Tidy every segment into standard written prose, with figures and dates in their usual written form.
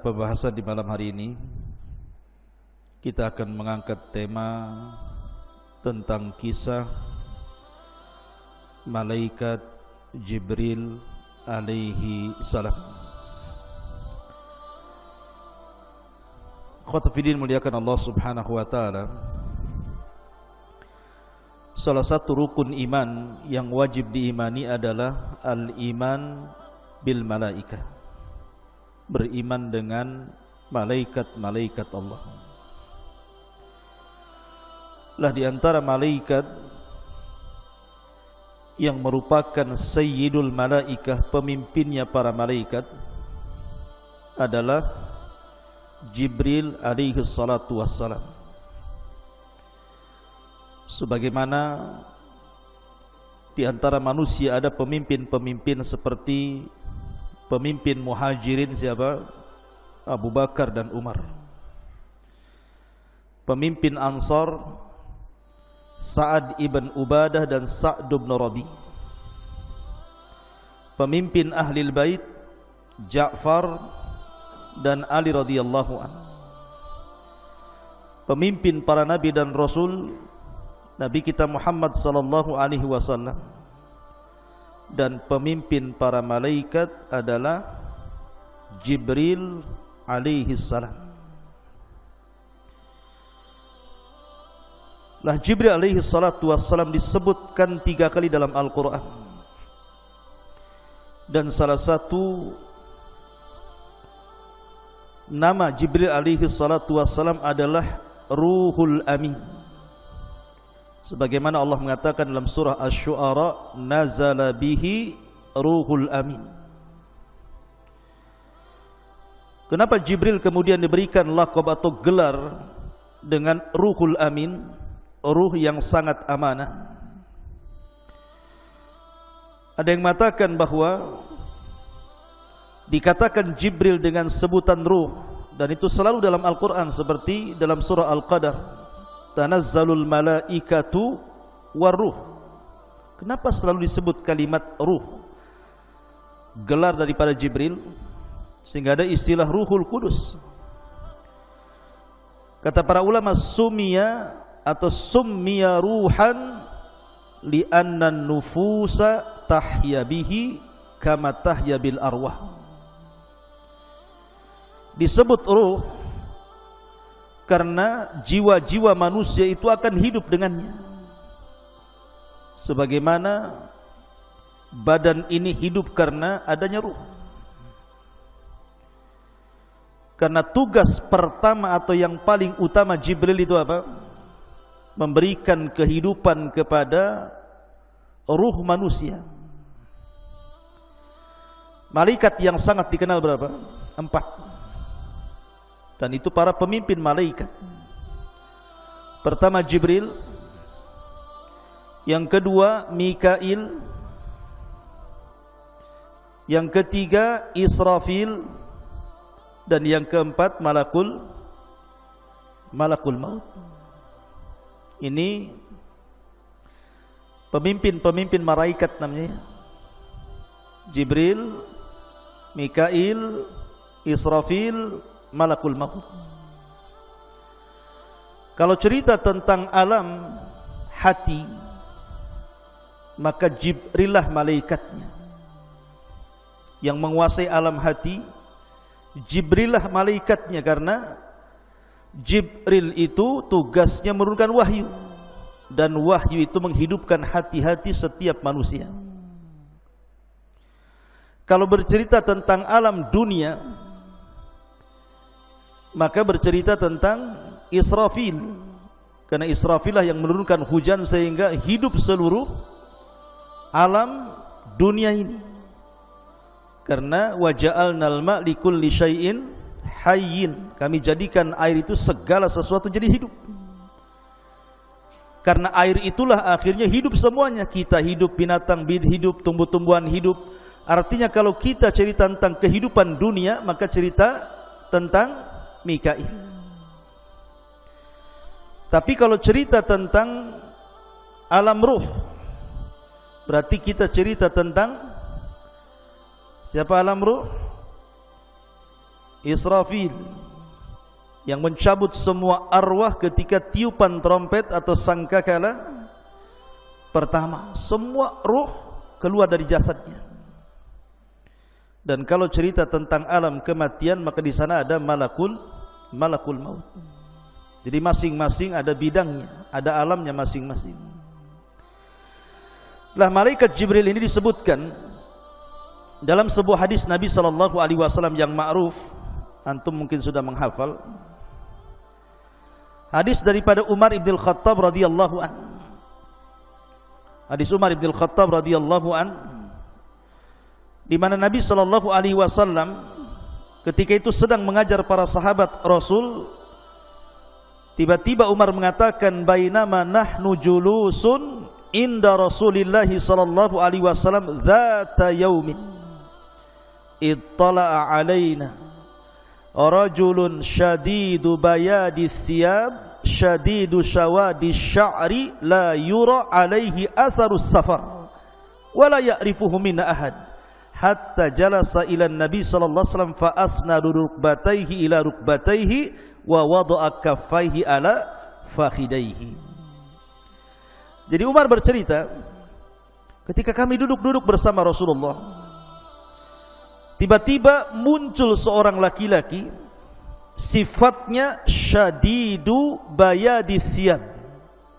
pembahasan di malam hari ini kita akan mengangkat tema tentang kisah malaikat Jibril alaihi salam. Khotafidin muliakan Allah subhanahu wa ta'ala, salah satu rukun iman yang wajib diimani adalah al-iman bil malaikah, beriman dengan malaikat-malaikat Allah. Lah di antara malaikat yang merupakan sayyidul malaikah, pemimpinnya para malaikat, adalah Jibril alaihi salatu wassalam. Sebagaimana di antara manusia ada pemimpin-pemimpin seperti pemimpin muhajirin siapa? Abu Bakar dan Umar. Pemimpin Ansar Sa'ad ibn Ubadah dan Sa'd ibn Rabi. Pemimpin Ahlil Bait Ja'far dan Ali radhiyallahu anhu. Pemimpin para nabi dan rasul Nabi kita Muhammad sallallahu alaihi wasallam. Dan pemimpin para malaikat adalah Jibril alaihi salam. Lah Jibril alaihi salatu wassalam disebutkan 3 kali dalam Al-Quran. Dan salah satu nama Jibril alaihi salatu wassalam adalah Ruhul Amin. Sebagaimana Allah mengatakan dalam surah Asy-Syu'ara, nazala bihi Ruhul Amin. Kenapa Jibril kemudian diberikan laqab atau gelar dengan Ruhul Amin? Ruh yang sangat amanah. Ada yang mengatakan bahwa dikatakan Jibril dengan sebutan ruh, dan itu selalu dalam Al-Quran, seperti dalam surah Al-Qadar, tanazzalul malaikatu warruh. Kenapa selalu disebut kalimat ruh, gelar daripada Jibril, sehingga ada istilah Ruhul Kudus? Kata para ulama, summiya atau summiya ruhan li'anna nufusa tahya bihi kama tahya bil arwah. Disebut ruh karena jiwa-jiwa manusia itu akan hidup dengannya, sebagaimana badan ini hidup karena adanya ruh. Karena tugas pertama atau yang paling utama Jibril itu apa? Memberikan kehidupan kepada ruh manusia. Malaikat yang sangat dikenal berapa? 4. Dan itu para pemimpin malaikat. Pertama Jibril, yang kedua Mikail, yang ketiga Israfil, dan yang keempat Malakul Maut. Ini pemimpin malaikat namanya: Jibril, Mikail, Israfil, Malakul Maut. Kalau cerita tentang alam hati, maka Jibril lah malaikatnya yang menguasai alam hati. Jibril lah malaikatnya, karena Jibril itu tugasnya menurunkan wahyu, dan wahyu itu menghidupkan hati-hati setiap manusia. Kalau bercerita tentang alam dunia, maka bercerita tentang Israfil, karena Israfil lah yang menurunkan hujan sehingga hidup seluruh alam dunia ini. Karena waja'alnal ma' likulli syai'in hayyin, kami jadikan air itu segala sesuatu jadi hidup. Karena air itulah akhirnya hidup semuanya. Kita hidup, binatang hidup, tumbuh-tumbuhan hidup. Artinya kalau kita cerita tentang kehidupan dunia, maka cerita tentang Mikail. Tapi kalau cerita tentang alam ruh, berarti kita cerita tentang siapa alam ruh? Israfil yang mencabut semua arwah ketika tiupan trompet atau sangkakala pertama. Semua ruh keluar dari jasadnya. Dan kalau cerita tentang alam kematian, maka di sana ada malakul maut. Jadi masing-masing ada bidangnya, ada alamnya masing-masing. Lah malaikat Jibril ini disebutkan dalam sebuah hadis Nabi SAW yang ma'ruf, antum mungkin sudah menghafal. Hadis daripada Umar ibn Khattab radhiyallahu an. Hadis Umar ibn Khattab radhiyallahu an, di mana Nabi SAW ketika itu sedang mengajar para sahabat Rasul. Tiba-tiba Umar mengatakan, bainama nahnu julusun inda Rasulillah sallallahu alaihi wasallam dzata yaumin ittala'a alaina rajulun syadidu bayadi thiyab syadidu syawadi sya'ri la yura alaihi atharus safar wa la ya'rifuhu minna ahad hatta jalasa ila nabi sallallahu alaihi wasallam fa asnadu rukbatayhi ila rukbatayhi wa wada'a kaffaihi ala fakhidaihi. Jadi Umar bercerita, ketika kami duduk-duduk bersama Rasulullah, tiba-tiba muncul seorang laki-laki, sifatnya syadidu bayadi thiyab,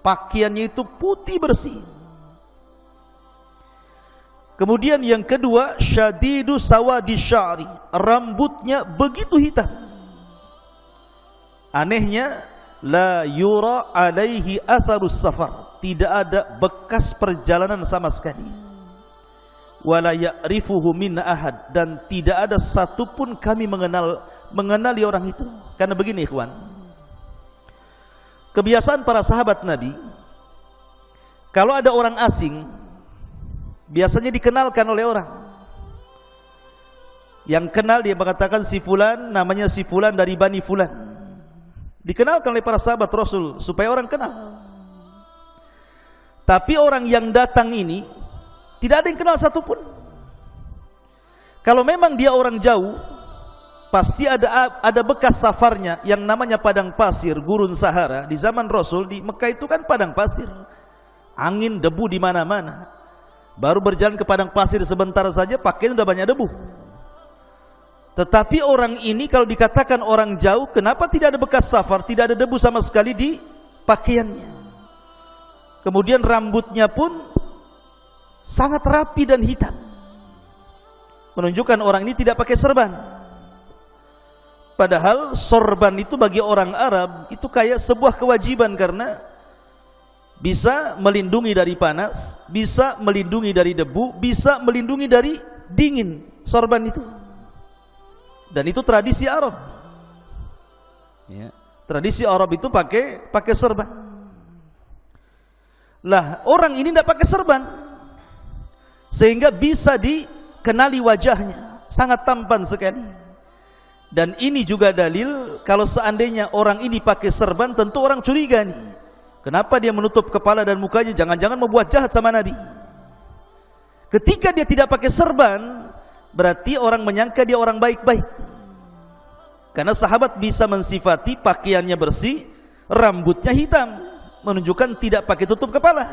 pakaiannya itu putih bersih. Kemudian yang kedua, syadidu sawadi sya'ri, rambutnya begitu hitam. Anehnya, la yura alaihi atharus safar, tidak ada bekas perjalanan sama sekali. Wala ya'rifuhu minna ahad, dan tidak ada satupun kami mengenali orang itu. Karena begini ikhwan, kebiasaan para sahabat Nabi, kalau ada orang asing biasanya dikenalkan oleh orang. Yang kenal dia mengatakan si fulan, namanya si fulan dari Bani Fulan. Dikenalkan oleh para sahabat Rasul supaya orang kenal. Tapi orang yang datang ini tidak ada yang kenal satupun. Kalau memang dia orang jauh, pasti ada bekas safarnya yang namanya padang pasir, gurun Sahara. Di zaman Rasul di Mekah itu kan padang pasir, angin, debu di mana-mana. Baru berjalan ke padang pasir sebentar saja pakaian sudah banyak debu. Tetapi orang ini kalau dikatakan orang jauh, kenapa tidak ada bekas safar, tidak ada debu sama sekali di pakaiannya. Kemudian rambutnya pun sangat rapi dan hitam, menunjukkan orang ini tidak pakai serban. Padahal sorban itu bagi orang Arab itu kayak sebuah kewajiban, karena bisa melindungi dari panas, bisa melindungi dari debu, bisa melindungi dari dingin, sorban itu. Dan itu tradisi Arab. Ya, tradisi Arab itu pakai serban. Lah, orang ini tidak pakai serban, sehingga bisa dikenali wajahnya, sangat tampan sekali. Dan ini juga dalil kalau seandainya orang ini pakai serban, tentu orang curiga nih. Kenapa dia menutup kepala dan mukanya? Jangan-jangan membuat jahat sama Nabi. Ketika dia tidak pakai serban, berarti orang menyangka dia orang baik-baik. Karena sahabat bisa mensifati pakaiannya bersih, rambutnya hitam, menunjukkan tidak pakai tutup kepala.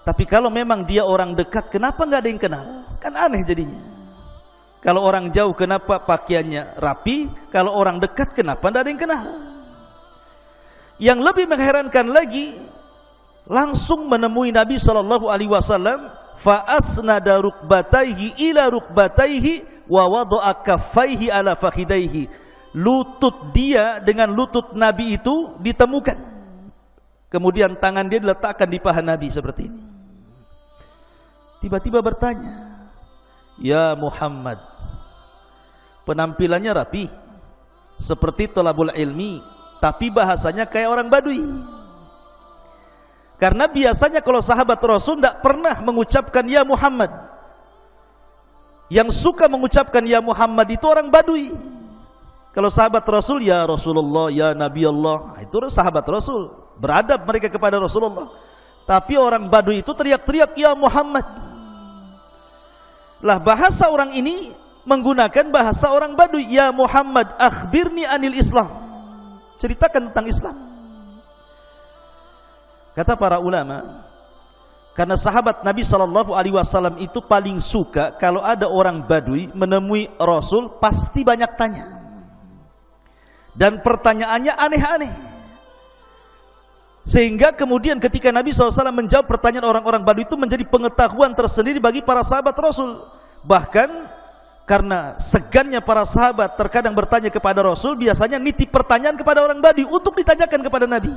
Tapi kalau memang dia orang dekat, kenapa nggak ada yang kenal? Kan aneh jadinya. Kalau orang jauh kenapa pakaiannya rapi, kalau orang dekat kenapa nggak ada yang kenal? Yang lebih mengherankan lagi, langsung menemui Nabi SAW, fa asnada rukbatayhi ila rukbatayhi wa wada'a kaffaihi ala fakhidaihi. Lutut dia dengan lutut Nabi itu ditemukan, kemudian tangan dia diletakkan di paha Nabi seperti ini. Tiba-tiba bertanya, ya Muhammad, penampilannya rapi seperti thalabul ilmi, tapi bahasanya kayak orang Badui. Karena biasanya kalau sahabat Rasul tidak pernah mengucapkan ya Muhammad. Yang suka mengucapkan ya Muhammad itu orang Badui. Kalau sahabat Rasul, ya Rasulullah, ya Nabi Allah, itu sahabat Rasul, beradab mereka kepada Rasulullah. Tapi orang Badui itu teriak-teriak ya Muhammad. Lah bahasa orang ini menggunakan bahasa orang Baduy. Ya Muhammad, akhbirni anil Islam. Ceritakan tentang Islam. Kata para ulama, karena sahabat Nabi SAW itu paling suka kalau ada orang Baduy menemui Rasul, pasti banyak tanya. Dan pertanyaannya aneh-aneh. Sehingga kemudian ketika Nabi SAW menjawab pertanyaan orang-orang Baduy itu menjadi pengetahuan tersendiri bagi para sahabat Rasul. Bahkan karena segannya para sahabat terkadang bertanya kepada Rasul, biasanya nitip pertanyaan kepada orang Baduy untuk ditanyakan kepada Nabi.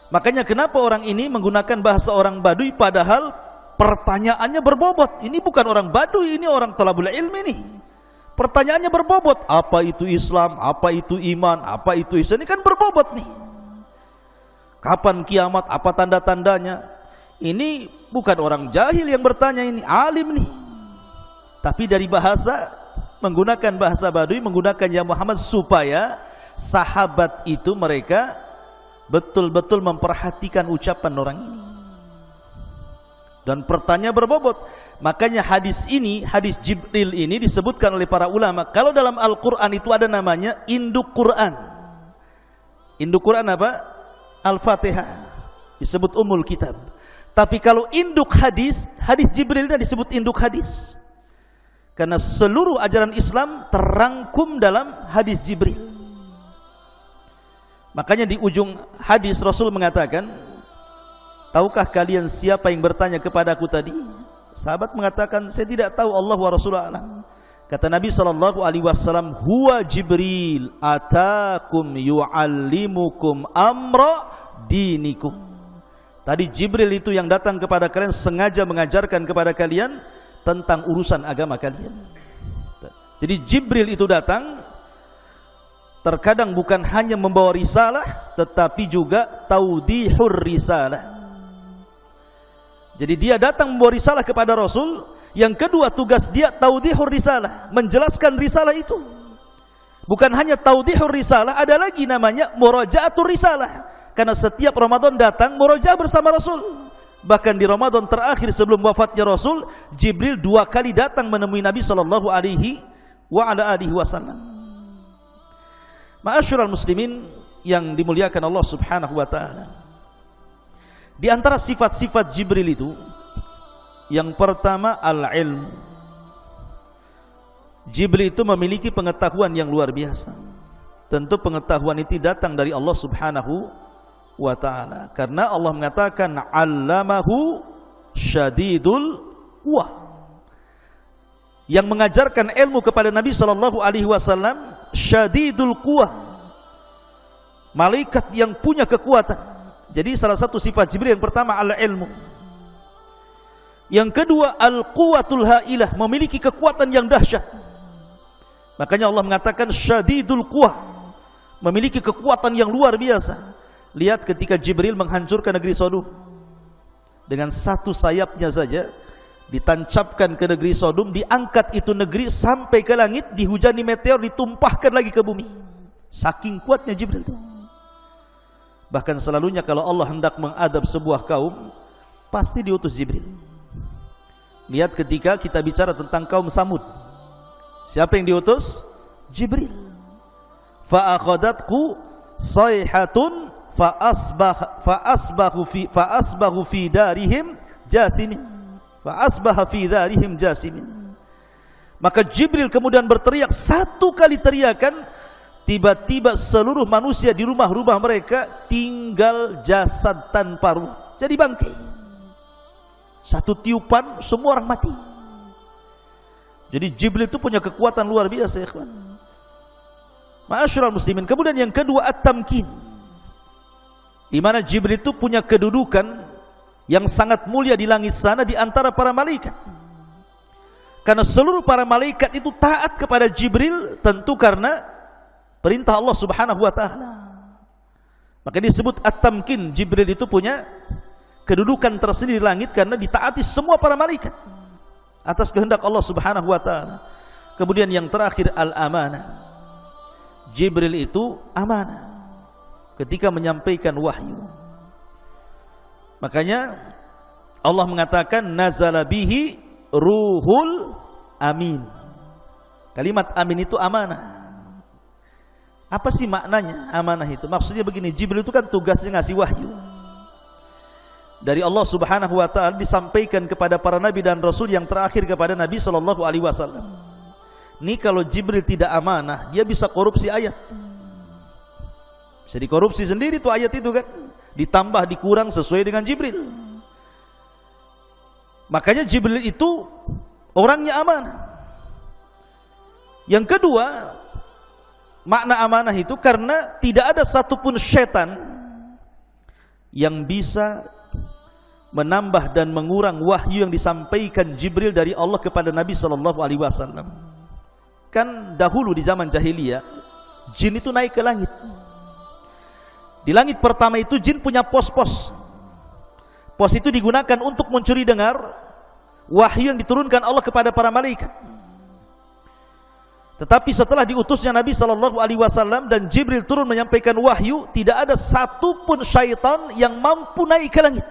Makanya kenapa orang ini menggunakan bahasa orang Baduy padahal pertanyaannya berbobot. Ini bukan orang Baduy, ini orang thalabul ilmi nih. Pertanyaannya berbobot. Apa itu Islam? Apa itu iman? Apa itu ihsan? Ini kan berbobot nih. Kapan kiamat? Apa tanda-tandanya? Ini bukan orang jahil yang bertanya, ini alim nih. Tapi dari bahasa, menggunakan bahasa Baduy, menggunakan ya Muhammad, supaya sahabat itu mereka betul-betul memperhatikan ucapan orang ini. Dan pertanyaan berbobot. Makanya hadis ini, hadis Jibril ini disebutkan oleh para ulama, kalau dalam Al-Quran itu ada namanya induk Quran. Induk Quran apa? Al-Fatihah, disebut umul kitab. Tapi kalau induk hadis, hadis Jibril ini disebut induk hadis. Karena seluruh ajaran Islam terangkum dalam hadis Jibril. Makanya di ujung hadis Rasul mengatakan, tahukah kalian siapa yang bertanya kepadaku tadi? Sahabat mengatakan, saya tidak tahu, Allah wa Rasulullah alam. Kata Nabi SAW, huwa Jibril atakum yu'allimukum amra dinikum. Tadi Jibril itu yang datang kepada kalian, sengaja mengajarkan kepada kalian tentang urusan agama kalian. Jadi Jibril itu datang terkadang bukan hanya membawa risalah, tetapi juga taudihur risalah. Jadi dia datang membawa risalah kepada Rasul. Yang kedua, tugas dia taudihur risalah, menjelaskan risalah itu. Bukan hanya taudihur risalah, ada lagi namanya muraja'atur risalah. Karena setiap Ramadan datang murajaah bersama Rasul. Bahkan di Ramadan terakhir sebelum wafatnya Rasul, Jibril 2 kali datang menemui Nabi SAW. Ma'asyiral muslimin yang dimuliakan Allah Subhanahu wa taala. Di antara sifat-sifat Jibril itu, yang pertama al-ilm. Jibril itu memiliki pengetahuan yang luar biasa. Tentu pengetahuan itu datang dari Allah Subhanahu wa taala. Karena Allah mengatakan 'allamahu syadidul quwah. Yang mengajarkan ilmu kepada Nabi SAW syadidul quwah, malaikat yang punya kekuatan. Jadi salah satu sifat Jibril yang pertama al-ilmu. Yang kedua al-quwatul hailah, memiliki kekuatan yang dahsyat. Makanya Allah mengatakan syadidul quwah, memiliki kekuatan yang luar biasa. Lihat ketika Jibril menghancurkan negeri Sodom, dengan satu sayapnya saja ditancapkan ke negeri Sodom, diangkat itu negeri sampai ke langit, dihujani meteor, ditumpahkan lagi ke bumi. Saking kuatnya Jibril itu. Bahkan selalunya kalau Allah hendak mengadab sebuah kaum, pasti diutus Jibril. Lihat ketika kita bicara tentang kaum Tsamud, siapa yang diutus? Jibril. Fa'akhadatku sayhatun fa'asbahu fi darihim jathimin. Fa'asbaha fi dharihim jasimin. Maka Jibril kemudian berteriak 1 kali teriakan, tiba-tiba seluruh manusia di rumah-rumah mereka tinggal jasad tanpa ruh, jadi bangkai. 1 tiupan semua orang mati. Jadi Jibril itu punya kekuatan luar biasa, ya kawan. Ma'asyiral muslimin. Kemudian yang kedua at-tamkin, di mana Jibril itu punya kedudukan yang sangat mulia di langit sana di antara para malaikat. Karena seluruh para malaikat itu taat kepada Jibril, tentu karena perintah Allah Subhanahu wa taala. Maka disebut at-tamkin. Jibril itu punya kedudukan tersendiri di langit karena ditaati semua para malaikat atas kehendak Allah Subhanahu wa taala. Kemudian yang terakhir al-amanah. Jibril itu amanah ketika menyampaikan wahyu. Makanya Allah mengatakan nazala bihi ruhul amin. Kalimat amin itu amanah. Apa sih maknanya amanah itu? Maksudnya begini, Jibril itu kan tugasnya ngasih wahyu dari Allah Subhanahu wa taala, disampaikan kepada para nabi dan rasul yang terakhir kepada Nabi sallallahu alaihi wasallam. Ini kalau Jibril tidak amanah, dia bisa korupsi ayat. Bisa dikorupsi sendiri tuh ayat itu kan. Ditambah dikurang sesuai dengan Jibril. Makanya Jibril itu orangnya amanah. Yang kedua, makna amanah itu karena tidak ada satupun setan yang bisa menambah dan mengurang wahyu yang disampaikan Jibril dari Allah kepada Nabi sallallahu alaihi wasallam. Kan dahulu di zaman jahiliyah, jin itu naik ke langit. Di langit pertama itu jin punya pos-pos. Pos itu digunakan untuk mencuri dengar wahyu yang diturunkan Allah kepada para malaikat. Tetapi setelah diutusnya Nabi sallallahu alaihi wasallam dan Jibril turun menyampaikan wahyu, tidak ada satupun syaitan yang mampu naik ke langit.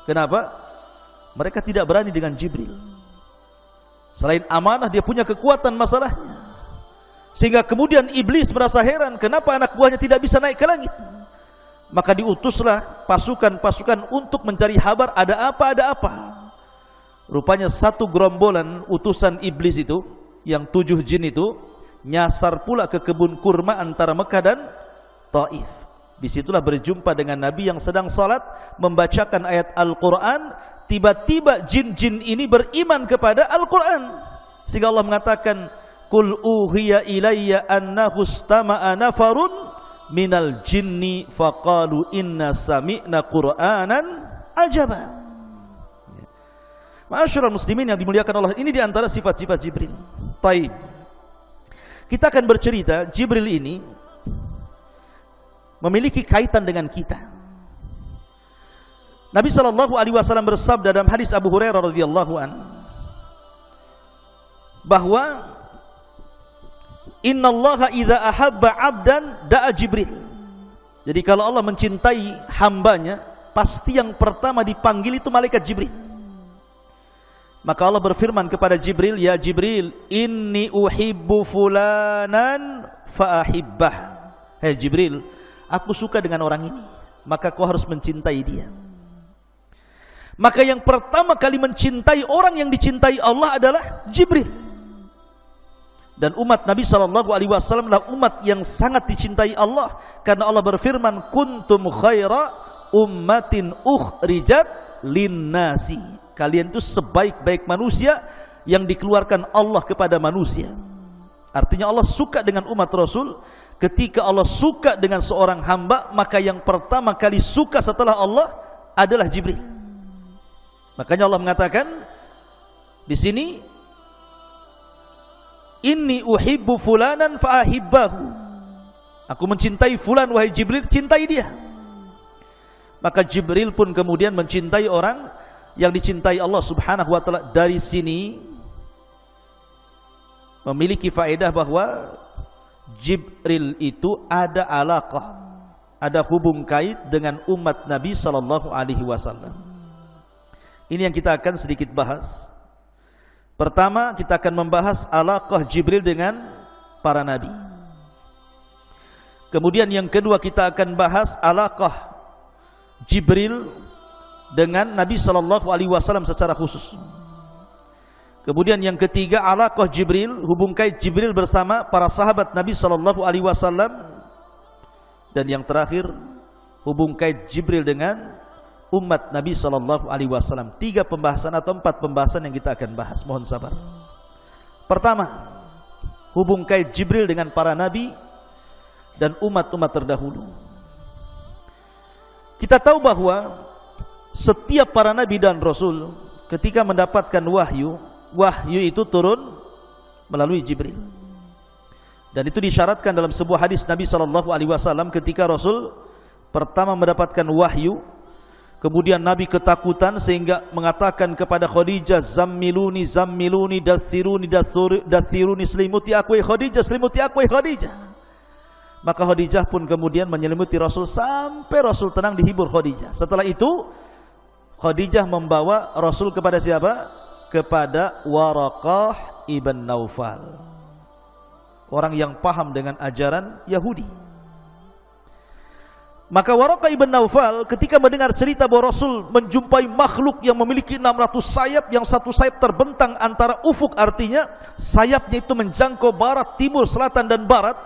Kenapa? Mereka tidak berani dengan Jibril. Selain amanah, dia punya kekuatan masalahnya. Sehingga kemudian iblis merasa heran, kenapa anak buahnya tidak bisa naik ke langit? Maka diutuslah pasukan-pasukan untuk mencari kabar ada apa. Rupanya satu gerombolan utusan iblis itu, yang 7 jin itu, nyasar pula ke kebun kurma antara Mekah dan Taif. Disitulah berjumpa dengan Nabi yang sedang salat membacakan ayat Al-Quran. Tiba-tiba jin-jin ini beriman kepada Al-Quran, sehingga Allah mengatakan, Qul uhiya ilayya annahu istama'a nafarun minal jinni faqalu inna sami'na qur'anan ajaba. Ma'asyiral muslimin yang dimuliakan Allah, ini diantara sifat-sifat Jibril. Taib. Kita akan bercerita, Jibril ini memiliki kaitan dengan kita. Nabi sallallahu alaihi wasallam bersabda dalam hadis Abu Hurairah radhiyallahu an, bahwa innallaha idza ahabba 'abdan da'a Jibril. Jadi kalau Allah mencintai hambanya, pasti yang pertama dipanggil itu malaikat Jibril. Maka Allah berfirman kepada Jibril, ya Jibril, inni uhibbu fulanan fa'ahibbah. Hei Jibril, aku suka dengan orang ini, maka kau harus mencintai dia. Maka yang pertama kali mencintai orang yang dicintai Allah adalah Jibril. Dan umat Nabi SAW adalah umat yang sangat dicintai Allah, karena Allah berfirman, kuntum khaira ummatin ukhrijat linnasi. Kalian itu sebaik-baik manusia yang dikeluarkan Allah kepada manusia. Artinya Allah suka dengan umat Rasul. Ketika Allah suka dengan seorang hamba, maka yang pertama kali suka setelah Allah adalah Jibril. Makanya Allah mengatakan di sini, inni uhibbu fulanan fa'ahibbahu. Aku mencintai fulan, wahai Jibril, cintai dia. Maka Jibril pun kemudian mencintai orang yang dicintai Allah Subhanahu wa taala. Dari sini memiliki faedah bahwa Jibril itu ada alaqah, ada hubung kait dengan umat Nabi sallallahu alaihi wasallam. Ini yang kita akan sedikit bahas. Pertama, kita akan membahas alaqah Jibril dengan para nabi. Kemudian yang kedua, kita akan bahas alaqah Jibril dengan Nabi sallallahu alaihi wasallam secara khusus. Kemudian yang ketiga, alaqah Jibril, hubung kait Jibril bersama para sahabat Nabi sallallahu alaihi wasallam. Dan yang terakhir, hubung kait Jibril dengan umat Nabi sallallahu alaihi wasallam. 3 pembahasan atau 4 pembahasan yang kita akan bahas. Mohon sabar. Pertama, hubung kait Jibril dengan para nabi dan umat-umat terdahulu. Kita tahu bahwa setiap para nabi dan rasul ketika mendapatkan wahyu, wahyu itu turun melalui Jibril. Dan itu disyaratkan dalam sebuah hadis Nabi sallallahu alaihi wasallam ketika Rasul pertama mendapatkan wahyu, kemudian Nabi ketakutan sehingga mengatakan kepada Khadijah, zammiluni zammiluni dathiruni, selimuti aku Khadijah, selimuti aku Khadijah. Maka Khadijah pun kemudian menyelimuti Rasul sampai Rasul tenang, dihibur Khadijah. Setelah itu Khadijah membawa Rasul kepada siapa? kepada Waraqah ibn Naufal, orang yang paham dengan ajaran Yahudi. Maka Waraqah ibn Naufal ketika mendengar cerita bahwa Rasul menjumpai makhluk yang memiliki 600 sayap, yang satu sayap terbentang antara ufuk, artinya sayapnya itu menjangkau barat, timur, selatan dan barat.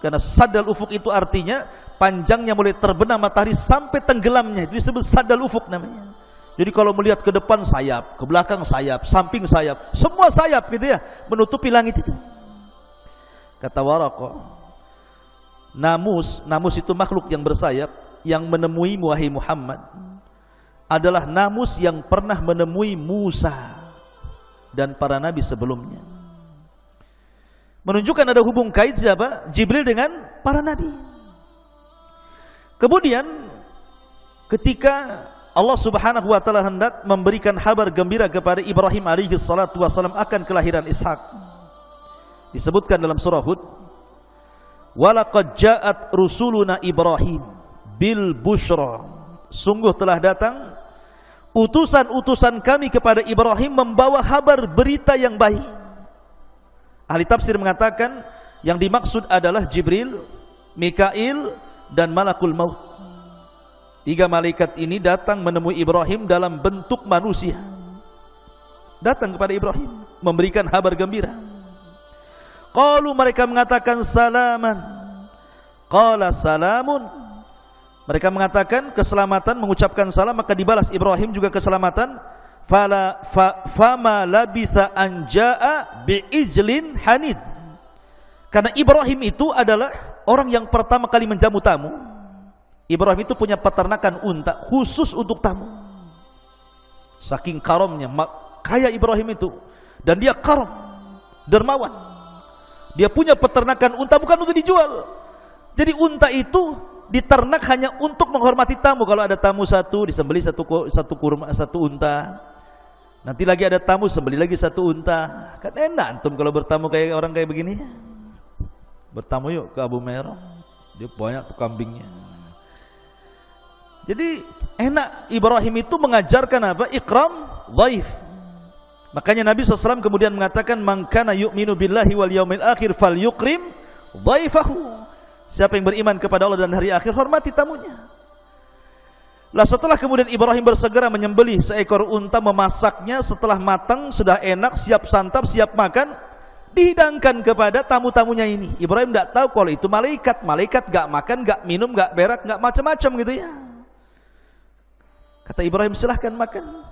Karena sadal ufuk itu artinya panjangnya mulai terbenam matahari sampai tenggelamnya, itu disebut sadal ufuk namanya. Jadi kalau melihat ke depan sayap, ke belakang sayap, samping sayap, semua sayap gitu ya, menutupi langit itu. Kata Waraqah, namus itu makhluk yang bersayap yang menemui wahai Muhammad adalah namus yang pernah menemui Musa dan para nabi sebelumnya. Menunjukkan ada hubung kait siapa? Jibril dengan para nabi. Kemudian ketika Allah Subhanahu wa taala hendak memberikan kabar gembira kepada Ibrahim alaihi salatu wasallam akan kelahiran Ishak, disebutkan dalam surah Hud, walaqad ja'at rusuluna Ibrahim bil busyra, sungguh telah datang utusan-utusan kami kepada Ibrahim membawa kabar berita yang baik. Ahli tafsir mengatakan yang dimaksud adalah Jibril, Mikail dan Malakul Maut. 3 malaikat ini datang menemui Ibrahim dalam bentuk manusia, datang kepada Ibrahim memberikan kabar gembira. Qalu, mereka mengatakan salaman. Qala salamun. Mereka mengatakan keselamatan, mengucapkan salam, maka dibalas Ibrahim juga keselamatan. Fama labitha an jaa bi'ijlin hanid. Karena Ibrahim itu adalah orang yang pertama kali menjamu tamu. Ibrahim itu punya peternakan unta khusus untuk tamu. Saking karamnya, kaya Ibrahim itu, dan dia karam, dermawan. Dia punya peternakan unta bukan untuk dijual. Jadi unta itu diternak hanya untuk menghormati tamu. Kalau ada tamu satu, disembelih satu kurma, satu unta. Nanti lagi ada tamu, sembelih lagi satu unta. Kan enak antum kalau bertamu kayak orang kayak begini. Bertamu yuk ke Abu Merah, dia banyak tuh kambingnya. Jadi enak. Ibrahim itu mengajarkan apa? Ikram dhaif. Makanya Nabi SAW kemudian mengatakan, man kana yu'minu billahi wal yaumil akhir falyukrim dhaifahu. Siapa yang beriman kepada Allah dan hari akhir, hormati tamunya. Lah setelah kemudian Ibrahim bersegera menyembelih seekor unta, memasaknya, setelah matang, sudah enak, siap santap, siap makan, dihidangkan kepada tamu-tamunya ini. Ibrahim tidak tahu kalau itu malaikat. Malaikat gak makan, gak minum, gak berak, gak macam-macam gitu ya. Kata Ibrahim, silahkan makan.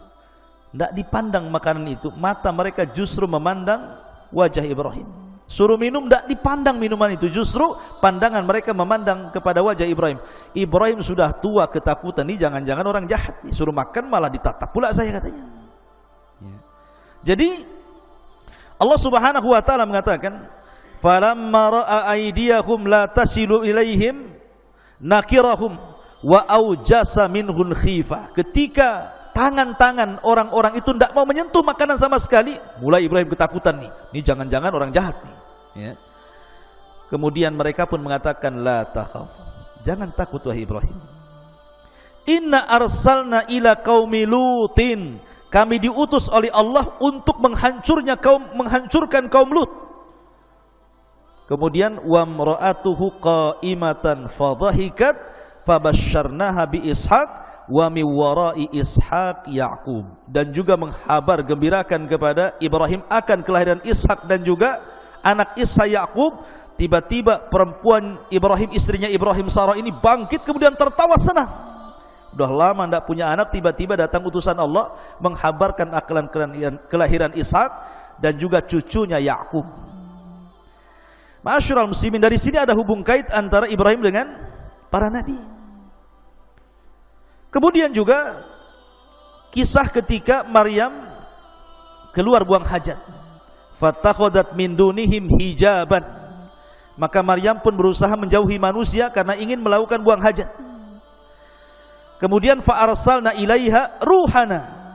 Tidak dipandang makanan itu, mata mereka justru memandang wajah Ibrahim. Suruh minum, tidak dipandang minuman itu, justru pandangan mereka memandang kepada wajah Ibrahim. Ibrahim sudah tua, ketakutan, ini jangan-jangan orang jahat nih. Suruh makan malah ditatap pula saya, katanya. Jadi Allah Subhanahu wa taala mengatakan, falamma ra'a aydiyahum la tasilu ilaihim nakirahum wa aujasa minhun khifah. Ketika tangan-tangan orang-orang itu tidak mau menyentuh makanan sama sekali, mulai Ibrahim ketakutan nih. Ini jangan-jangan orang jahat nih. Ya. Kemudian mereka pun mengatakan, la takhaf, jangan takut wahai Ibrahim. Inna arsalna ila qaumi Lutin, kami diutus oleh Allah untuk menghancurkan kaum Lut. Kemudian wa mra'atuhu qa'imatan fadhahikat fabasyarnaha bi Ishaq wa min wara'i Ishaq Yaqub, dan juga menghabar gembirakan kepada Ibrahim akan kelahiran Ishak dan juga anak Ishak Yaqub. Tiba-tiba perempuan Ibrahim, istrinya Ibrahim, Sarah ini bangkit kemudian tertawa senang. Udah lama tidak punya anak, tiba-tiba datang utusan Allah menghabarkan akan kelahiran Ishak dan juga cucunya Yaqub. Ma'asyiral muslimin, dari sini ada hubung kait antara Ibrahim dengan para nabi. Kemudian juga kisah ketika Maryam keluar buang hajat. Fatakhadat min dunihim hijaban. Maka Maryam pun berusaha menjauhi manusia karena ingin melakukan buang hajat. Kemudian fa arsalna ilaiha ruhana.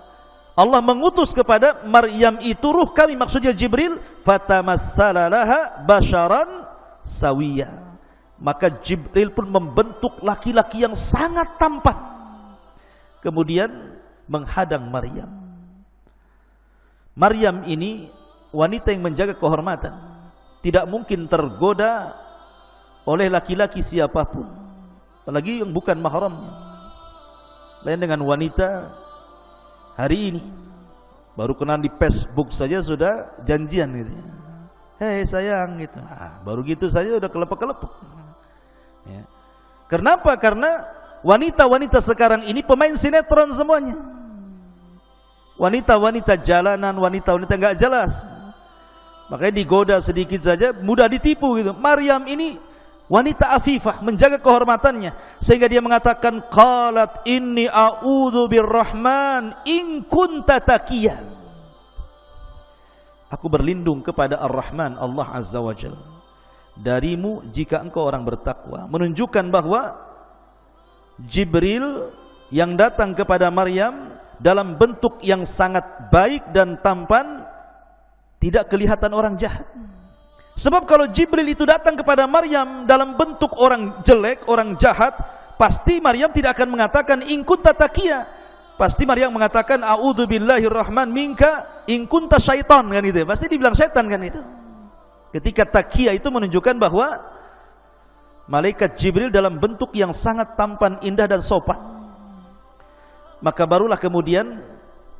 Allah mengutus kepada Maryam itu ruh kami, maksudnya Jibril. Fatamassala laha basharan sawiya. Maka Jibril pun membentuk laki-laki yang sangat tampan, kemudian menghadang Maryam. Maryam ini wanita yang menjaga kehormatan, tidak mungkin tergoda oleh laki-laki siapapun, apalagi yang bukan mahramnya. Lain dengan wanita hari ini, baru kenal di Facebook saja sudah janjian gitu. Hei sayang gitu. Baru gitu saja udah kelepek-kelepek. Ya. Kenapa? Karena wanita-wanita sekarang ini pemain sinetron semuanya. Wanita-wanita jalanan, wanita-wanita enggak jelas. Makanya digoda sedikit saja mudah ditipu gitu. Maryam ini wanita afifah, menjaga kehormatannya, sehingga dia mengatakan qalat inni a'udzu birrahman in kunta taqiyan. Aku berlindung kepada Ar-Rahman, Allah Azza wa Jalla, darimu jika engkau orang bertakwa. Menunjukkan bahwa Jibril yang datang kepada Maryam dalam bentuk yang sangat baik dan tampan, tidak kelihatan orang jahat. Sebab kalau Jibril itu datang kepada Maryam dalam bentuk orang jelek, orang jahat, pasti Maryam tidak akan mengatakan in kunta taqiyya. Pasti Maryam mengatakan a'udzubillahirrahman minka in kunta syaitan, kan itu. Pasti dibilang setan kan itu. Ketika taqiyya itu menunjukkan bahwa malaikat Jibril dalam bentuk yang sangat tampan, indah dan sopan. Maka barulah kemudian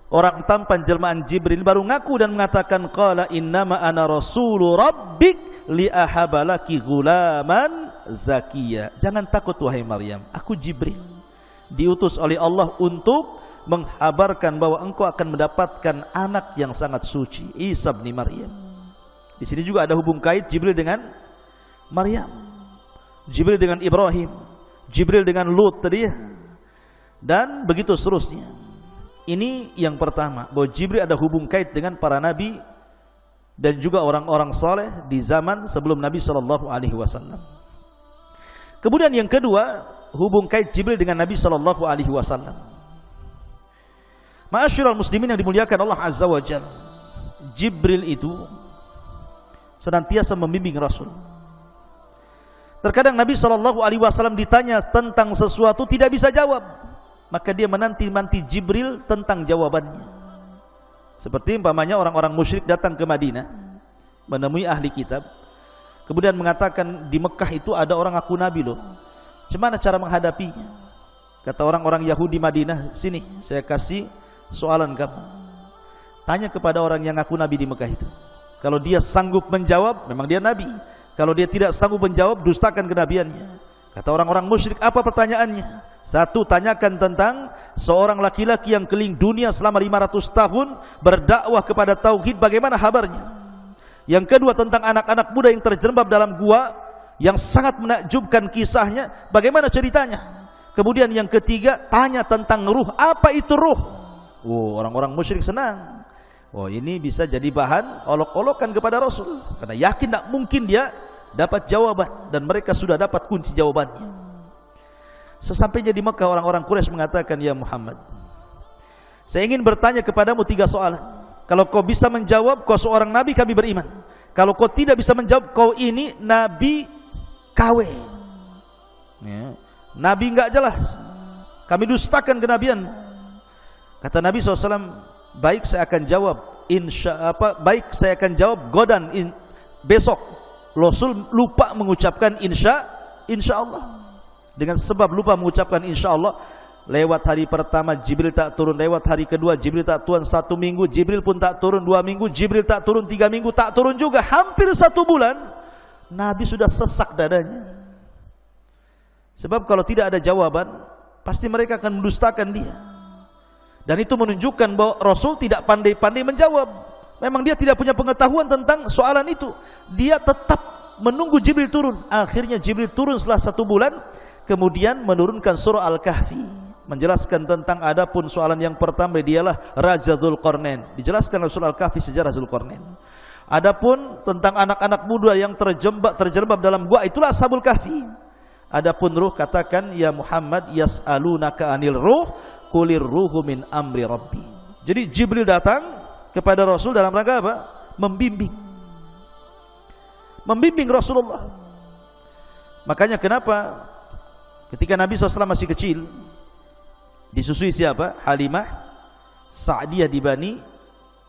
orang tampan jelmaan Jibril baru ngaku dan mengatakan qala innama ana rasulu rabbik li ahabalaki ghulaman zakiya. Jangan takut wahai Maryam, aku Jibril, diutus oleh Allah untuk menghabarkan bahwa engkau akan mendapatkan anak yang sangat suci, Isa bin Maryam. Di sini juga ada hubung kait Jibril dengan Maryam, Jibril dengan Ibrahim, Jibril dengan Lut tadi ya, dan begitu seterusnya. Ini yang pertama, bahwa Jibril ada hubung kait dengan para nabi dan juga orang-orang saleh di zaman sebelum Nabi sallallahu alaihi wasallam. Kemudian yang kedua, hubung kait Jibril dengan Nabi sallallahu alaihi wasallam. Ma'asyiral muslimin yang dimuliakan Allah Azza wa Jalla, Jibril itu senantiasa membimbing Rasul. Terkadang Nabi sallallahu alaihi wasallam ditanya tentang sesuatu tidak bisa jawab, maka dia menanti-nanti Jibril tentang jawabannya. Seperti umpamanya orang-orang musyrik datang ke Madinah menemui ahli kitab, kemudian mengatakan di Mekah itu ada orang ngaku nabi loh, gimana cara menghadapinya? Kata orang-orang Yahudi Madinah, sini saya kasih soalan kamu, tanya kepada orang yang ngaku nabi di Mekah itu. Kalau dia sanggup menjawab, memang dia nabi. Kalau dia tidak sanggup menjawab, dustakan kenabiannya. Kata orang-orang musyrik, apa pertanyaannya? Satu, tanyakan tentang seorang laki-laki yang keliling dunia selama 500 tahun berdakwah kepada tauhid, bagaimana kabarnya? Yang kedua, tentang anak-anak muda yang terjerembab dalam gua yang sangat menakjubkan kisahnya, bagaimana ceritanya? Kemudian yang ketiga, tanya tentang ruh, apa itu ruh? Oh, orang-orang musyrik senang. Oh, ini bisa jadi bahan olok-olokan kepada Rasul, karena yakin tak mungkin dia dapat jawaban, dan mereka sudah dapat kunci jawabannya. Sesampainya di Mekah, orang-orang Quraisy mengatakan, ya Muhammad, saya ingin bertanya kepadamu 3 soalan. Kalau kau bisa menjawab, kau seorang nabi, kami beriman. Kalau kau tidak bisa menjawab, kau ini nabi KW ya, nabi enggak jelas, kami dustakan kenabianmu. Kata Nabi SAW, baik saya akan jawab, baik saya akan jawab godan besok. Rasul lupa mengucapkan insya Allah. Dengan sebab lupa mengucapkan insya Allah, lewat hari pertama Jibril tak turun, lewat hari kedua Jibril tak turun, 1 minggu Jibril pun tak turun, 2 minggu Jibril tak turun, 3 minggu tak turun juga, hampir 1 bulan Nabi sudah sesak dadanya. Sebab kalau tidak ada jawaban, pasti mereka akan mendustakan dia. Dan itu menunjukkan bahwa Rasul tidak pandai-pandai menjawab. Memang dia tidak punya pengetahuan tentang soalan itu. Dia tetap menunggu Jibril turun. Akhirnya Jibril turun setelah 1 bulan, kemudian menurunkan surah Al-Kahfi, menjelaskan tentang adapun soalan yang pertama, dialah Raja Dzulqarnain. Dijelaskan dalam surah Al-Kahfi sejarah Dzulqarnain. Adapun tentang anak-anak muda yang terjerembab dalam gua, itulah Ashabul Kahfi. Adapun ruh, katakan ya Muhammad, yas'alunaka anil ruh qulir ruhu min amri rabbi. Jadi Jibril datang kepada Rasul dalam rangka apa? Membimbing Rasulullah. Makanya kenapa ketika Nabi SAW masih kecil, disusui siapa? Halimah Sa'diyah di Bani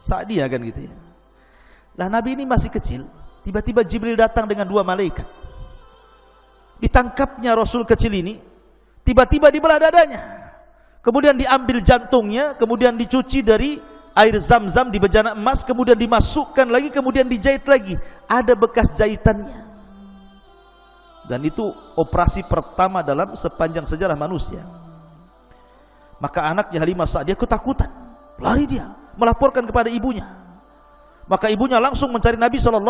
Sa'diyah kan gitu ya. Lah Nabi ini masih kecil, tiba-tiba Jibril datang dengan 2 malaikat. Ditangkapnya Rasul kecil ini, tiba-tiba dibelah dadanya. Kemudian diambil jantungnya, kemudian dicuci dari air zam-zam di bejana emas, kemudian dimasukkan lagi, kemudian dijahit lagi. Ada bekas jahitannya. Dan itu operasi pertama dalam sepanjang sejarah manusia. Maka anaknya Halimah Sa'diyah ketakutan, lari dia melaporkan kepada ibunya. Maka ibunya langsung mencari Nabi SAW.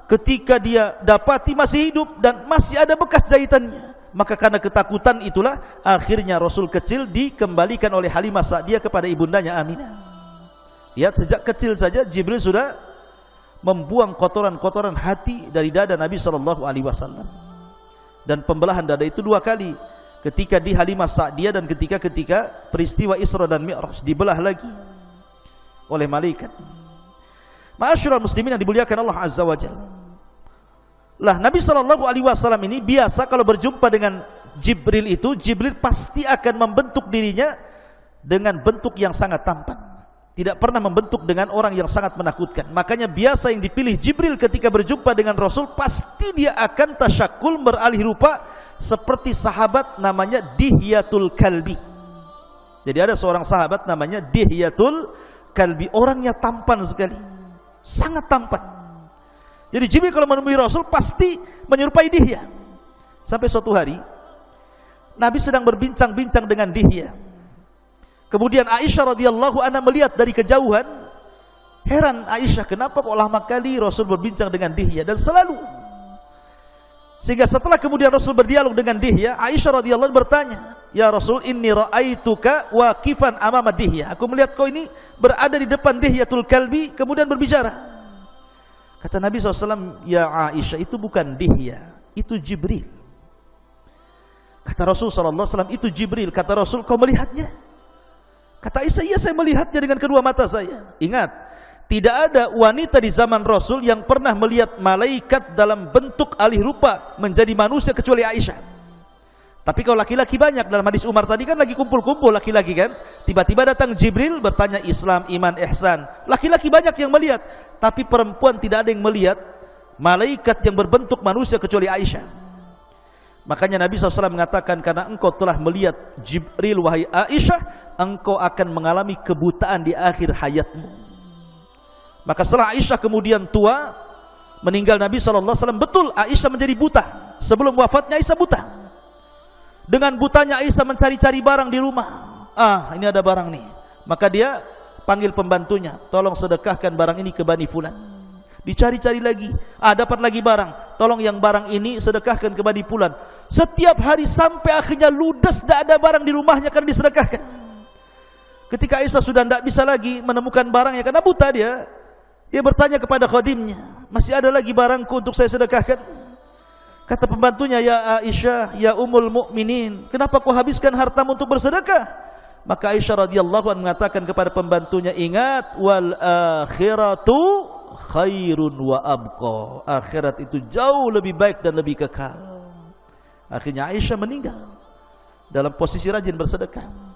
Ketika dia dapati masih hidup dan masih ada bekas jahitannya, maka karena ketakutan itulah akhirnya Rasul kecil dikembalikan oleh Halimah Sa'diyah kepada ibundanya Aminah. Lihat, sejak kecil saja Jibril sudah membuang kotoran-kotoran hati dari dada Nabi SAW. Dan pembelahan dada itu 2 kali, ketika di Halimah Sa'diyah dan ketika peristiwa Isra dan Mi'raj, dibelah lagi oleh malaikat. Ma'asyiral muslimin yang dimuliakan Allah Azza wa Jalla. Lah Nabi SAW ini biasa kalau berjumpa dengan Jibril itu, Jibril pasti akan membentuk dirinya dengan bentuk yang sangat tampan. Tidak pernah membentuk dengan orang yang sangat menakutkan. Makanya biasa yang dipilih Jibril ketika berjumpa dengan Rasul, pasti dia akan tasyakul, beralih rupa seperti sahabat namanya Dihyatul Kalbi. Jadi ada seorang sahabat namanya Dihyatul Kalbi, orangnya tampan sekali, sangat tampan. Jadi Jibril kalau menemui Rasul pasti menyerupai Dihya. Sampai suatu hari Nabi sedang berbincang-bincang dengan Dihya. Kemudian Aisyah radhiyallahu anha melihat dari kejauhan. Heran Aisyah, kenapa kok lama kali Rasul berbincang dengan Dihya, dan selalu. Sehingga setelah kemudian Rasul berdialog dengan Dihya, Aisyah radhiyallahu anha bertanya, "Ya Rasul, inni ra'aituka waqifan amama Dihya." Aku melihat kau ini berada di depan Dihyatul Kalbi kemudian berbicara. Kata Nabi SAW, "Ya Aisyah, itu bukan Dihya, itu Jibril." Kata Rasul SAW, "Itu Jibril." Kata Rasul, "Kau melihatnya?" Kata Aisyah, "Iya, saya melihatnya dengan kedua mata saya." Ingat, tidak ada wanita di zaman Rasul yang pernah melihat malaikat dalam bentuk alih rupa menjadi manusia kecuali Aisyah. Tapi kalau laki-laki banyak, dalam hadis Umar tadi kan lagi kumpul-kumpul laki-laki kan, tiba-tiba datang Jibril bertanya Islam, iman, ihsan. Laki-laki banyak yang melihat, tapi perempuan tidak ada yang melihat malaikat yang berbentuk manusia kecuali Aisyah. Makanya Nabi SAW mengatakan, karena engkau telah melihat Jibril wahai Aisyah, engkau akan mengalami kebutaan di akhir hayatmu. Maka setelah Aisyah kemudian tua, meninggal Nabi SAW, betul Aisyah menjadi buta. Sebelum wafatnya Aisyah buta. Dengan butanya Aisyah mencari-cari barang di rumah. Ini ada barang nih. Maka dia panggil pembantunya, tolong sedekahkan barang ini ke Bani Fulan. Dicari-cari lagi, dapat lagi barang, tolong yang barang ini sedekahkan ke Bani Fulan. Setiap hari sampai akhirnya ludes, tidak ada barang di rumahnya karena disedekahkan. Ketika Aisyah sudah tidak bisa lagi menemukan barangnya karena buta dia bertanya kepada khadimnya, "Masih ada lagi barangku untuk saya sedekahkan?" Kata pembantunya, "Ya Aisyah, ya Ummul Mukminin, kenapa kau habiskan hartamu untuk bersedekah?" Maka Aisyah radhiyallahu anha mengatakan kepada pembantunya, "Ingat, wal akhiratu khairun wa abqa." Akhirat itu jauh lebih baik dan lebih kekal. Akhirnya Aisyah meninggal dalam posisi rajin bersedekah.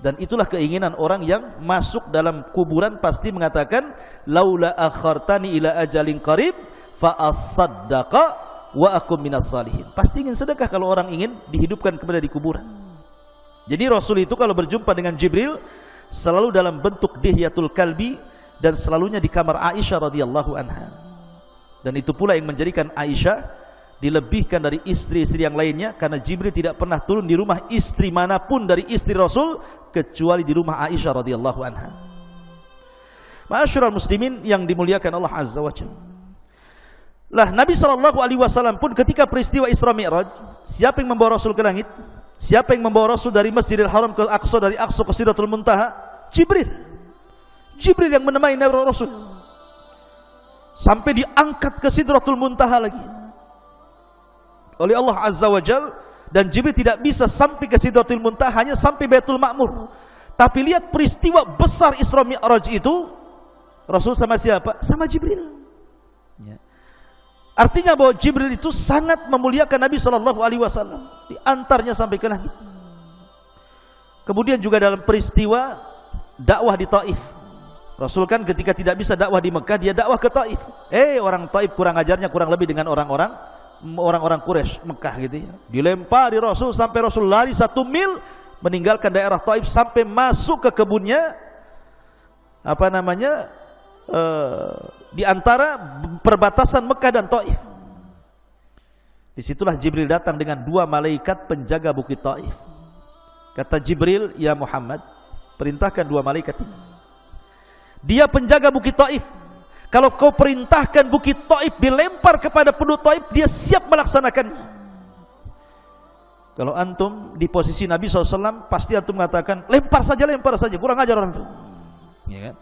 Dan itulah keinginan orang yang masuk dalam kuburan, pasti mengatakan, "Laula akhartani ila ajalin qarib fa asaddaqa wa akum minas salihin." Pasti ingin sedekah kalau orang ingin dihidupkan kembali di kuburan. Jadi Rasul itu kalau berjumpa dengan Jibril selalu dalam bentuk Dihyatul Kalbi, dan selalunya di kamar Aisyah radhiyallahu anha. Dan itu pula yang menjadikan Aisyah dilebihkan dari istri-istri yang lainnya, karena Jibril tidak pernah turun di rumah istri manapun dari istri Rasul kecuali di rumah Aisyah radhiyallahu anha. Ma'asyiral muslimin yang dimuliakan Allah Azza wa Jalla. Lah Nabi SAW pun ketika peristiwa Isra Mi'raj, siapa yang membawa Rasul ke langit? Siapa yang membawa Rasul dari Masjidil Haram ke Aqsa, dari Aqsa ke Sidratul Muntaha? Jibril. Jibril yang menemani Nabi Rasul sampai diangkat ke Sidratul Muntaha lagi oleh Allah Azza wa Jal. Dan Jibril tidak bisa sampai ke Sidratul Muntaha, hanya sampai Baitul Ma'mur. Tapi lihat peristiwa besar Isra Mi'raj itu, Rasul sama siapa? Sama Jibril ya. Artinya bahwa Jibril itu sangat memuliakan Nabi SAW, diantarnya sampai ke langit. Kemudian juga dalam peristiwa dakwah di Taif, Rasul kan ketika tidak bisa dakwah di Mekah, dia dakwah ke Taif. Orang Taif kurang ajarnya kurang lebih dengan orang-orang Quraisy Mekah gitu ya. Dilempari Rasul sampai Rasul lari 1 mil meninggalkan daerah Taif sampai masuk ke kebunnya di antara perbatasan Mekah dan Taif. Disitulah Jibril datang dengan 2 malaikat penjaga bukit Taif. Kata Jibril, "Ya Muhammad, perintahkan 2 malaikat ini. Dia penjaga bukit Taif. Kalau kau perintahkan bukit Taif dilempar kepada penduduk Taif, dia siap melaksanakannya." Kalau antum di posisi Nabi SAW, pasti antum mengatakan, lempar saja, kurang ajar orang itu, ya kan?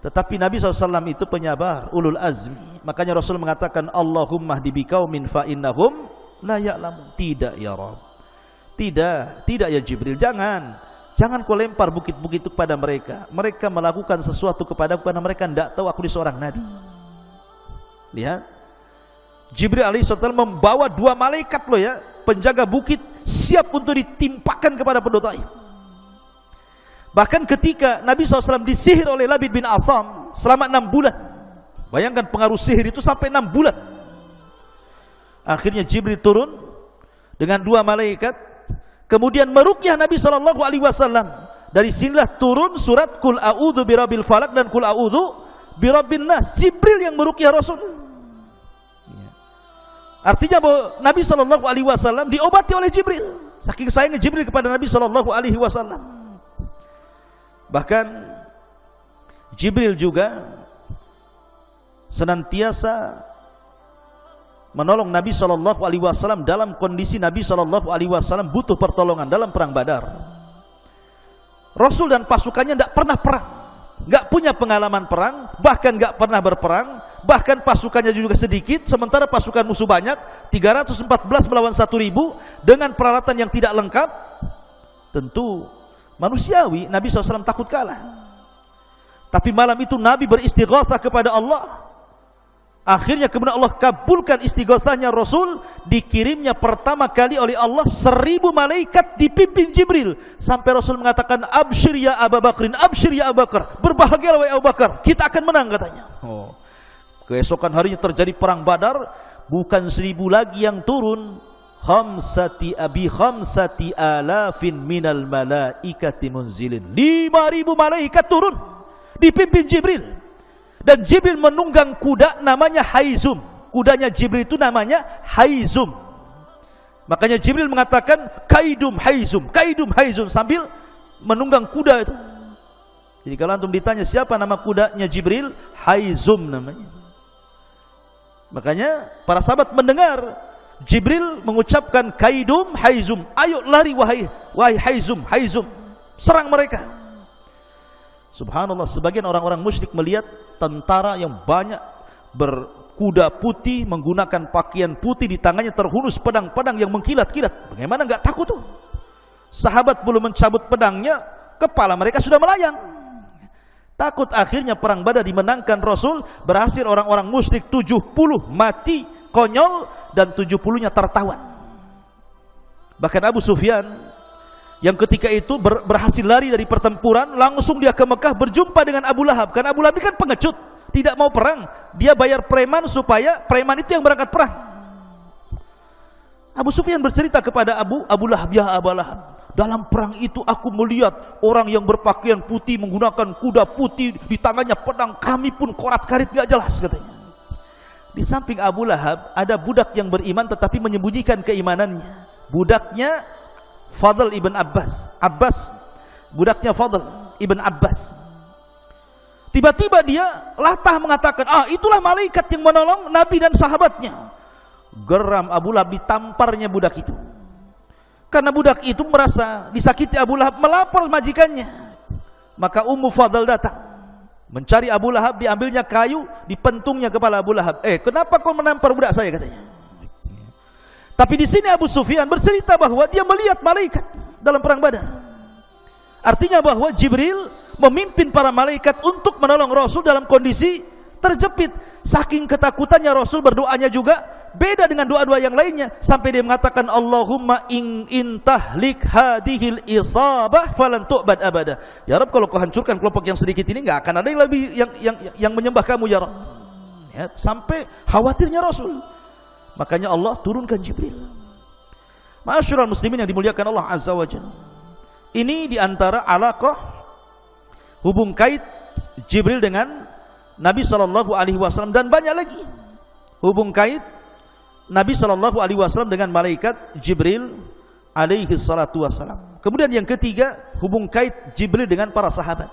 Tetapi Nabi SAW itu penyabar, ulul azmi. Makanya Rasul mengatakan, Allahumma hdi biqaumin fa innahum la ya'lamun. Tidak ya Rabb, tidak ya Jibril, jangan kau lempar bukit-bukit itu kepada mereka. Mereka melakukan sesuatu kepadaku karena mereka tidak tahu aku ini seorang nabi. Lihat, Jibril alaihissalam membawa 2 malaikat loh ya, penjaga bukit, siap untuk ditimpakan kepada penduduk Taif. Bahkan ketika Nabi SAW disihir oleh Labid bin Asam selama 6 bulan. Bayangkan pengaruh sihir itu sampai 6 bulan. Akhirnya Jibril turun dengan 2 malaikat, kemudian meruqyah Nabi SAW. Dari sinilah turun surat Qul a'udzu birabbil falaq dan Qul a'udzu birabbin nas. Jibril yang meruqyah Rasul. Artinya bahwa Nabi SAW diobati oleh Jibril. Saking sayangnya Jibril kepada Nabi SAW. Bahkan Jibril juga senantiasa menolong Nabi SAW dalam kondisi Nabi SAW butuh pertolongan dalam perang Badar. Rasul dan pasukannya tidak pernah perang, nggak punya pengalaman perang, bahkan nggak pernah berperang, bahkan pasukannya juga sedikit, sementara pasukan musuh banyak, 314 melawan 1000 dengan peralatan yang tidak lengkap. Tentu manusiawi Nabi SAW takut kalah. Tapi malam itu Nabi beristighatsah kepada Allah. Akhirnya kemudian Allah kabulkan istighatsahnya Rasul. Dikirimnya pertama kali oleh Allah 1000 malaikat dipimpin Jibril. Sampai Rasul mengatakan, "Absyir ya Abu Bakrin, absyir ya Abu Bakar, berbahagialah wahai Abu Bakar, kita akan menang," katanya. Keesokan harinya terjadi perang Badar. Bukan 1000 lagi yang turun, khamsati alafin minal malaikati munzilin. 5000 malaikat turun dipimpin Jibril. Dan Jibril menunggang kuda namanya Haizum. Kudanya Jibril itu namanya Haizum. Makanya Jibril mengatakan kaidum Haizum sambil menunggang kuda itu. Jadi kalau antum ditanya siapa nama kudanya Jibril, Haizum namanya. Makanya para sahabat mendengar Jibril mengucapkan kaidum Haizum, ayo lari wahai Haizum, serang mereka. Subhanallah, sebagian orang-orang musyrik melihat tentara yang banyak berkuda putih, menggunakan pakaian putih, di tangannya terhunus pedang-pedang yang mengkilat-kilat. Bagaimana enggak takut tuh? Sahabat belum mencabut pedangnya, kepala mereka sudah melayang. Takut. Akhirnya perang Badar dimenangkan Rasul, berhasil orang-orang musyrik 70 mati konyol dan 70-nya tertawan. Bahkan Abu Sufyan yang ketika itu berhasil lari dari pertempuran, langsung dia ke Mekah berjumpa dengan Abu Lahab. Karena Abu Lahab kan pengecut, tidak mau perang. Dia bayar preman supaya preman itu yang berangkat perang. Abu Sufyan bercerita kepada Abu Lahab, "Ya Abu Lahab, dalam perang itu aku melihat orang yang berpakaian putih menggunakan kuda putih, di tangannya pedang, kami pun korat-karit gak jelas," katanya. Di samping Abu Lahab ada budak yang beriman tetapi menyembunyikan keimanannya. Budaknya Fadl ibn Abbas. Budaknya Fadl ibn Abbas. Tiba-tiba dia latah mengatakan, itulah malaikat yang menolong Nabi dan sahabatnya. Geram Abu Lahab, ditamparnya budak itu. Karena budak itu merasa disakiti Abu Lahab, melapor majikannya. Maka Ummu Fadl datang mencari Abu Lahab, diambilnya kayu, dipentungnya kepala Abu Lahab. Kenapa kau menampar budak saya, katanya. Tapi di sini Abu Sufyan bercerita bahwa dia melihat malaikat dalam perang Badar. Artinya bahwa Jibril memimpin para malaikat untuk menolong Rasul dalam kondisi terjepit. Saking ketakutannya Rasul, berdoanya juga, beda dengan doa-doa yang lainnya, sampai dia mengatakan Allahumma in tahlik hadhil isabah falan tu'bad abada. Ya Rabb, kalau kau hancurkan kelompok yang sedikit ini, enggak akan ada yang lebih yang menyembah kamu ya Rabb. Ya, sampai khawatirnya Rasul. Makanya Allah turunkan Jibril. Ma'asyiral muslimin yang dimuliakan Allah Azza wa Jalla. Ini diantara alaqah hubung kait Jibril dengan Nabi sallallahu alaihi wasallam, dan banyak lagi hubung kait Nabi sallallahu alaihi wasallam dengan malaikat Jibril alaihi salatu wasallam. Kemudian yang ketiga, hubung kait Jibril dengan para sahabat.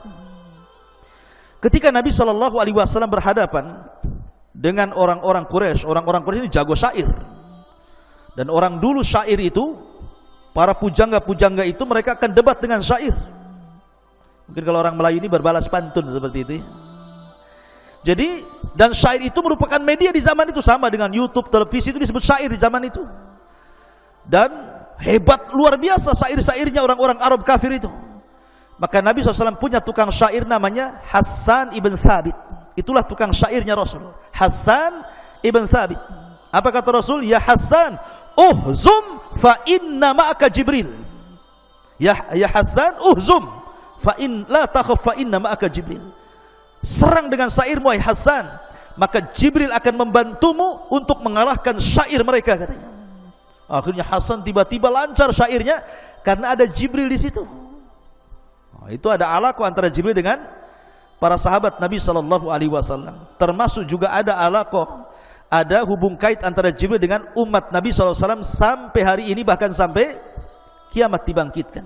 Ketika Nabi sallallahu alaihi wasallam berhadapan dengan orang-orang Quraisy ini jago syair. Dan orang dulu syair itu, para pujangga-pujangga itu mereka akan debat dengan syair. Mungkin kalau orang Melayu ini berbalas pantun seperti itu ya. Jadi, dan syair itu merupakan media di zaman itu, sama dengan YouTube, televisi itu disebut syair di zaman itu. Dan hebat luar biasa syair-syairnya orang-orang Arab kafir itu. Maka Nabi SAW punya tukang syair namanya Hassan ibn Thabit. Itulah tukang syairnya Rasul, Hassan ibn Thabit. Apa kata Rasul? Ya Hassan, uhzum fa inna ma'aka Jibril. Ya Hassan, uhzum fa in la takhaf fa inna ma'aka Jibril. Serang dengan syairmu wahai Hassan, maka Jibril akan membantumu untuk mengalahkan syair mereka, katanya. Akhirnya Hassan tiba-tiba lancar syairnya karena ada Jibril di situ. Nah, itu ada alaqah antara Jibril dengan para sahabat Nabi sallallahu alaihi wasallam. Termasuk juga ada alaqah, ada hubung kait antara Jibril dengan umat Nabi sallallahu alaihi wasallam sampai hari ini, bahkan sampai kiamat dibangkitkan.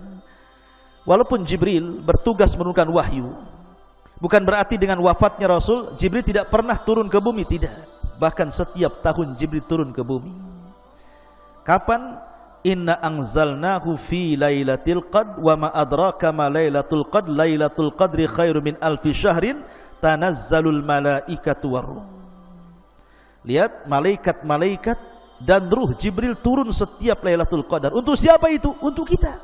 Walaupun Jibril bertugas menurunkan wahyu, bukan berarti dengan wafatnya Rasul Jibril tidak pernah turun ke bumi, tidak. Bahkan setiap tahun Jibril turun ke bumi. Kapan? Inna anzalnahu fi lailatul qadr wa ma adraka ma lailatul qadr lailatul qadri khairu min alfi syahrin tanazzalul malaikatu waruh. Lihat, malaikat-malaikat dan ruh Jibril turun setiap Lailatul Qadar. Untuk siapa itu? Untuk kita.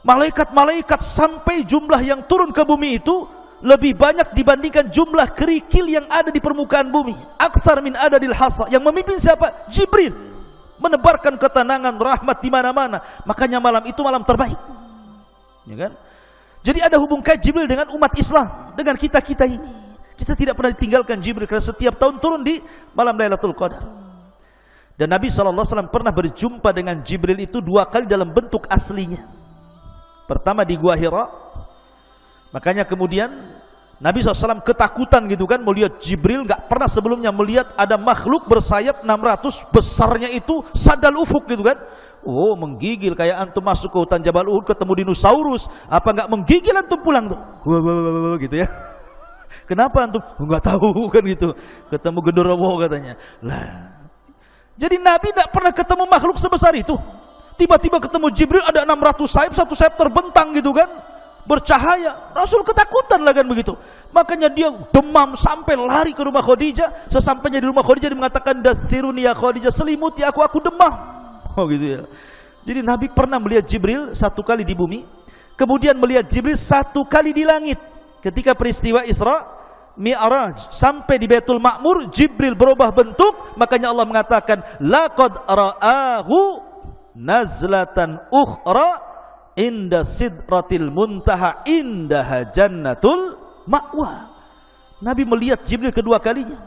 Malaikat-malaikat sampai jumlah yang turun ke bumi itu lebih banyak dibandingkan jumlah kerikil yang ada di permukaan bumi. Aksar min adadil hasa. Yang memimpin siapa? Jibril. Menebarkan ketenangan, rahmat di mana-mana. Makanya malam itu malam terbaik. Ya kan? Jadi ada hubung kait Jibril dengan umat Islam, dengan kita-kita ini. Kita tidak pernah ditinggalkan Jibril, karena setiap tahun turun di malam Lailatul Qadar. Dan Nabi SAW pernah berjumpa dengan Jibril itu 2 kali dalam bentuk aslinya. Pertama di Gua Hira. Makanya kemudian Nabi SAW ketakutan gitu kan, melihat Jibril, nggak pernah sebelumnya melihat ada makhluk bersayap 600, besarnya itu sadal ufuk gitu kan. Oh, menggigil kayak antum masuk ke hutan Jabal Uhud ketemu dinosaurus, apa nggak menggigil antum pulang tuh, gitu ya. Kenapa antum? Nggak tahu kan gitu. Ketemu genderuwo katanya. Lah, jadi Nabi tidak pernah ketemu makhluk sebesar itu. Tiba-tiba ketemu Jibril ada 600 sayap, satu sayap terbentang gitu kan, bercahaya. Rasul ketakutan lah kan begitu. Makanya dia demam sampai lari ke rumah Khadijah. Sesampainya di rumah Khadijah dia mengatakan, "Dastiruni ya Khadijah, selimuti aku demam." Oh gitu ya. Jadi Nabi pernah melihat Jibril 1 kali di bumi, kemudian melihat Jibril 1 kali di langit. Ketika peristiwa Isra Mi'raj sampai di Baitul Ma'mur, Jibril berubah bentuk. Makanya Allah mengatakan, "Laqad ra'ahu nazlatan ukhra inda sidratil muntaha indaha jannatul ma'wa." Nabi melihat Jibril kedua kalinya.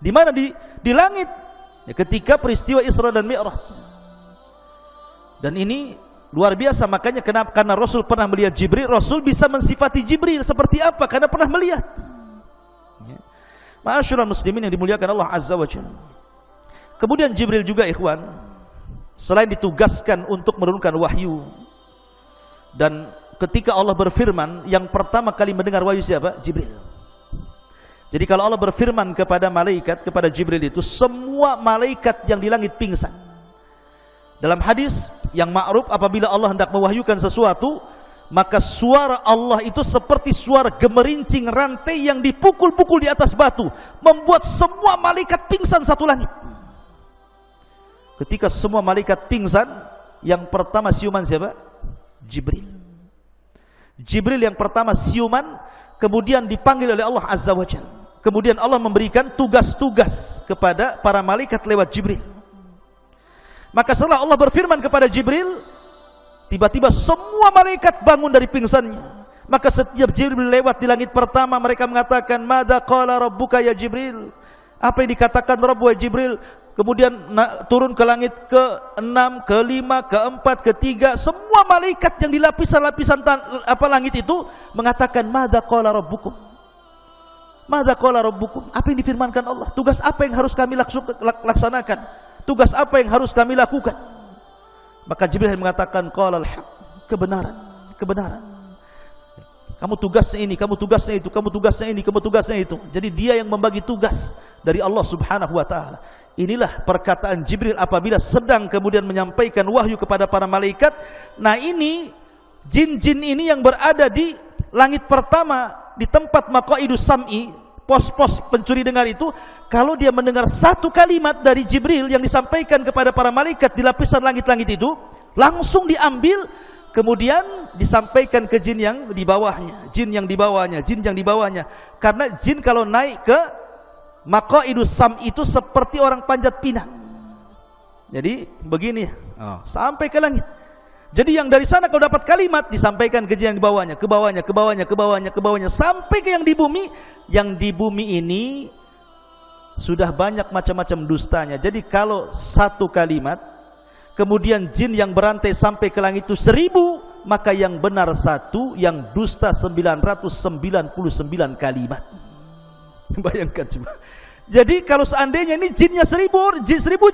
Di mana? Di langit. Ya, ketika peristiwa Isra dan Mi'raj. Dan ini luar biasa. Makanya kenapa? Karena Rasul pernah melihat Jibril, Rasul bisa mensifati Jibril seperti apa? Karena pernah melihat. Ya. Ma'asyiral muslimin yang dimuliakan Allah Azza wa Jalla. Kemudian Jibril juga, ikhwan, selain ditugaskan untuk menurunkan wahyu, dan ketika Allah berfirman, yang pertama kali mendengar wahyu siapa? Jibril. Jadi kalau Allah berfirman kepada malaikat, kepada Jibril itu, semua malaikat yang di langit pingsan. Dalam hadis yang ma'ruf, apabila Allah hendak mewahyukan sesuatu, maka suara Allah itu seperti suara gemerincing rantai yang dipukul-pukul di atas batu, membuat semua malaikat pingsan satu langit. Ketika semua malaikat pingsan, yang pertama siuman siapa? Jibril. Jibril yang pertama siuman, kemudian dipanggil oleh Allah Azza wa Jalla. Kemudian Allah memberikan tugas-tugas kepada para malaikat lewat Jibril. Maka setelah Allah berfirman kepada Jibril, tiba-tiba semua malaikat bangun dari pingsannya. Maka setiap Jibril lewat di langit pertama, mereka mengatakan, "Madza qala rabbuka ya Jibril?" Apa yang dikatakan Rabb wahai Jibril? Kemudian turun ke langit ke-6, ke-5, ke-4, ke-3, semua malaikat yang di lapisan-lapisan langit itu mengatakan, "Madza qala rabbukum?" Madza qala rabbukum? Apa yang difirmankan Allah? Tugas apa yang harus kami laksanakan? Tugas apa yang harus kami lakukan? Maka Jibril mengatakan, qala al-haq, kebenaran, kebenaran. Kamu tugasnya ini, kamu tugasnya itu, kamu tugasnya ini, kamu tugasnya itu. Jadi dia yang membagi tugas dari Allah Subhanahu wa taala. Inilah perkataan Jibril apabila sedang kemudian menyampaikan wahyu kepada para malaikat. Nah, ini jin-jin ini yang berada di langit pertama, di tempat maqaidus sam'i, pos-pos pencuri dengar itu, kalau dia mendengar satu kalimat dari Jibril yang disampaikan kepada para malaikat di lapisan langit-langit itu, langsung diambil, kemudian disampaikan ke jin yang di bawahnya, jin yang di bawahnya, jin yang di bawahnya. Karena jin kalau naik ke maqaidus sam itu seperti orang panjat pinang. Jadi begini, sampai ke langit. Jadi yang dari sana kalau dapat kalimat disampaikan ke jin yang di bawahnya, ke bawahnya, ke bawahnya, ke bawahnya, ke bawahnya, sampai ke yang di bumi. Yang di bumi ini sudah banyak macam-macam dustanya. Jadi kalau satu kalimat, kemudian jin yang berantai sampai ke langit itu 1000, maka yang benar 1, yang dusta 999 kalimat. Bayangkan coba. Jadi kalau seandainya ini jinnya 1000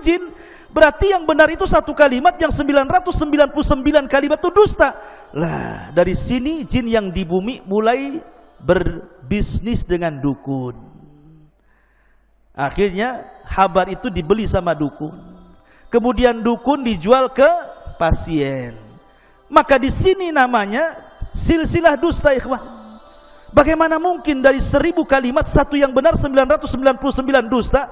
jin, berarti yang benar itu satu kalimat, yang 999 kalimat itu dusta. Lah, dari sini jin yang di bumi mulai berbisnis dengan dukun. Akhirnya habar itu dibeli sama dukun. Kemudian dukun dijual ke pasien. Maka di sini namanya silsilah dusta, ikhwan. Bagaimana mungkin dari 1000 kalimat satu yang benar 999 dusta?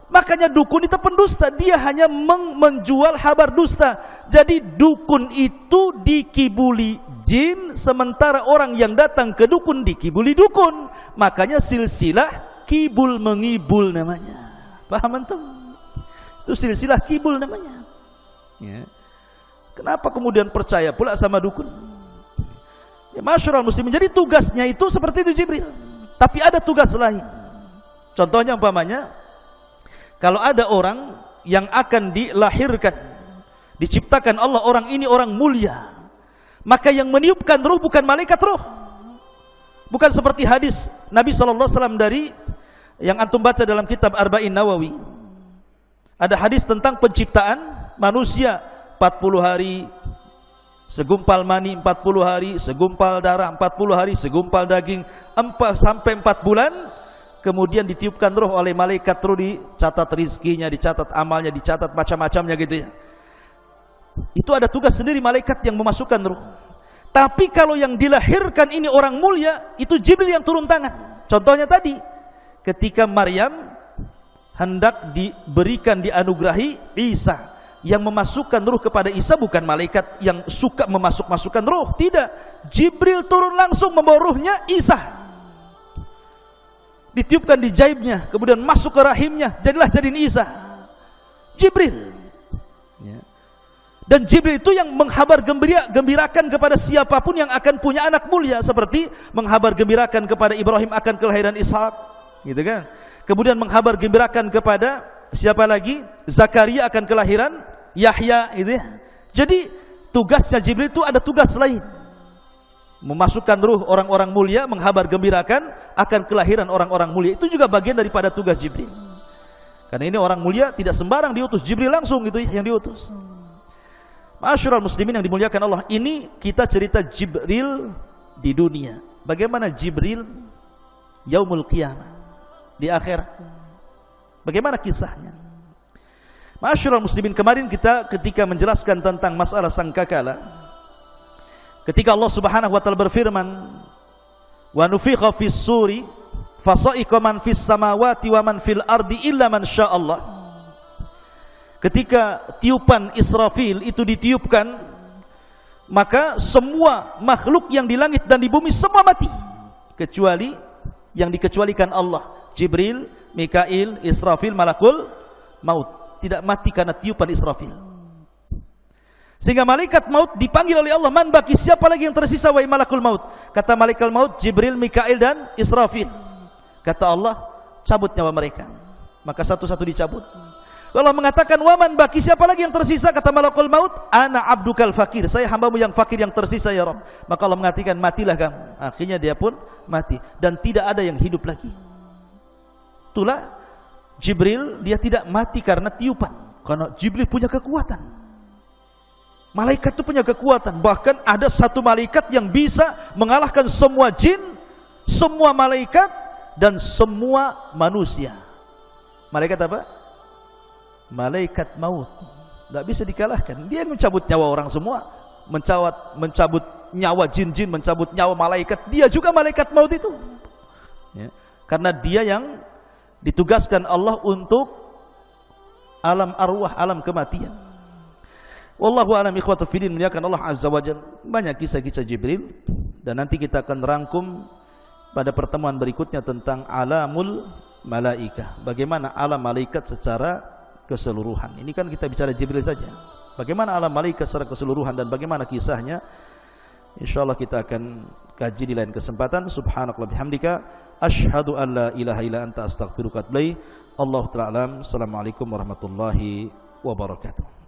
Makanya dukun itu pendusta, dia hanya menjual kabar dusta. Jadi dukun itu dikibuli jin, sementara orang yang datang ke dukun dikibuli dukun. Makanya silsilah kibul mengibul namanya. Paham antum? Itu silsilah kibul namanya. Ya. Kenapa kemudian percaya pula sama dukun? Ya, masyarul muslimin. Jadi tugasnya itu seperti itu Jibril. Tapi ada tugas lain. Contohnya umpamanya, kalau ada orang yang akan dilahirkan, diciptakan Allah, orang ini orang mulia, maka yang meniupkan ruh bukan malaikat ruh. Bukan seperti hadis Nabi SAW dari yang antum baca dalam kitab Arba'in Nawawi. Ada hadis tentang penciptaan manusia, 40 hari segumpal mani, 40 hari segumpal darah, 40 hari segumpal daging, 4 bulan, kemudian ditiupkan roh oleh malaikat, terus dicatat rizkinya, dicatat amalnya, dicatat macam-macamnya gitu ya. Itu ada tugas sendiri malaikat yang memasukkan roh. Tapi kalau yang dilahirkan ini orang mulia, itu Jibril yang turun tangan. Contohnya tadi, ketika Maryam hendak diberikan, dianugerahi Isa, yang memasukkan ruh kepada Isa bukan malaikat yang suka memasukkan ruh, tidak. Jibril turun langsung membawa ruhnya Isa, ditiupkan di jaibnya, kemudian masuk ke rahimnya, jadiin Isa. Jibril ya. Dan Jibril itu yang menghabar gembirakan kepada siapapun yang akan punya anak mulia, seperti menghabar gembirakan kepada Ibrahim akan kelahiran Ishak, gitu kan. Kemudian menghabar gembirakan kepada siapa lagi? Zakaria akan kelahiran Yahya, gitu ya. Jadi tugasnya Jibril itu ada tugas lain, memasukkan ruh orang-orang mulia, menghabar gembirakan akan kelahiran orang-orang mulia. Itu juga bagian daripada tugas Jibril. Karena ini orang mulia tidak sembarang diutus, Jibril langsung gitu yang diutus. Masyarul muslimin yang dimuliakan Allah, ini kita cerita Jibril di dunia. Bagaimana Jibril yaumul qiyamah di akhirat? Bagaimana kisahnya? Masyarul muslimin, kemarin kita ketika menjelaskan tentang masalah sangkakala, ketika Allah Subhanahu wa taala berfirman, "Wa nufikha fis suri fasa'iqa man fis samawati wa man fil ardi illa man sya'allah." Ketika tiupan Israfil itu ditiupkan, maka semua makhluk yang di langit dan di bumi semua mati, kecuali yang dikecualikan Allah. Jibril, Mikail, Israfil, malakul maut. Tidak mati karena tiupan Israfil. Sehingga malaikat maut dipanggil oleh Allah, man baki, siapa lagi yang tersisa wahai malakul maut? Kata malaikat maut, Jibril, Mikail dan Israfil. Kata Allah, cabut nyawa mereka. Maka satu-satu dicabut. Allah mengatakan, waman baki, siapa lagi yang tersisa? Kata malakul maut, ana abdukal fakir, saya hambamu yang fakir yang tersisa ya Rabb. Maka Allah mengatakan, matilah kamu. Akhirnya dia pun mati dan tidak ada yang hidup lagi. Itulah Jibril, dia tidak mati karena tiupan, karena Jibril punya kekuatan. Malaikat itu punya kekuatan. Bahkan ada satu malaikat yang bisa mengalahkan semua jin, semua malaikat, dan semua manusia. Malaikat apa? Malaikat maut. Tidak bisa dikalahkan. Dia yang mencabut nyawa orang semua, mencabut nyawa jin-jin, mencabut nyawa malaikat. Dia juga malaikat maut itu, ya. Karena dia yang ditugaskan Allah untuk alam arwah, alam kematian. Wallahu a'lam ikhwatul fillah, muliakan Allah azza wajalla. Banyak kisah-kisah Jibril dan nanti kita akan rangkum pada pertemuan berikutnya tentang alamul malaikah. Bagaimana alam malaikat secara keseluruhan. Ini kan kita bicara Jibril saja. Bagaimana alam malaikat secara keseluruhan dan bagaimana kisahnya? Insyaallah kita akan kaji di lain kesempatan. Subhanakallah bihamdika asyhadu an la ilaha illa anta astaghfiruka wa atubu ilaik. Allahu ta'ala alam. Assalamualaikum warahmatullahi wabarakatuh.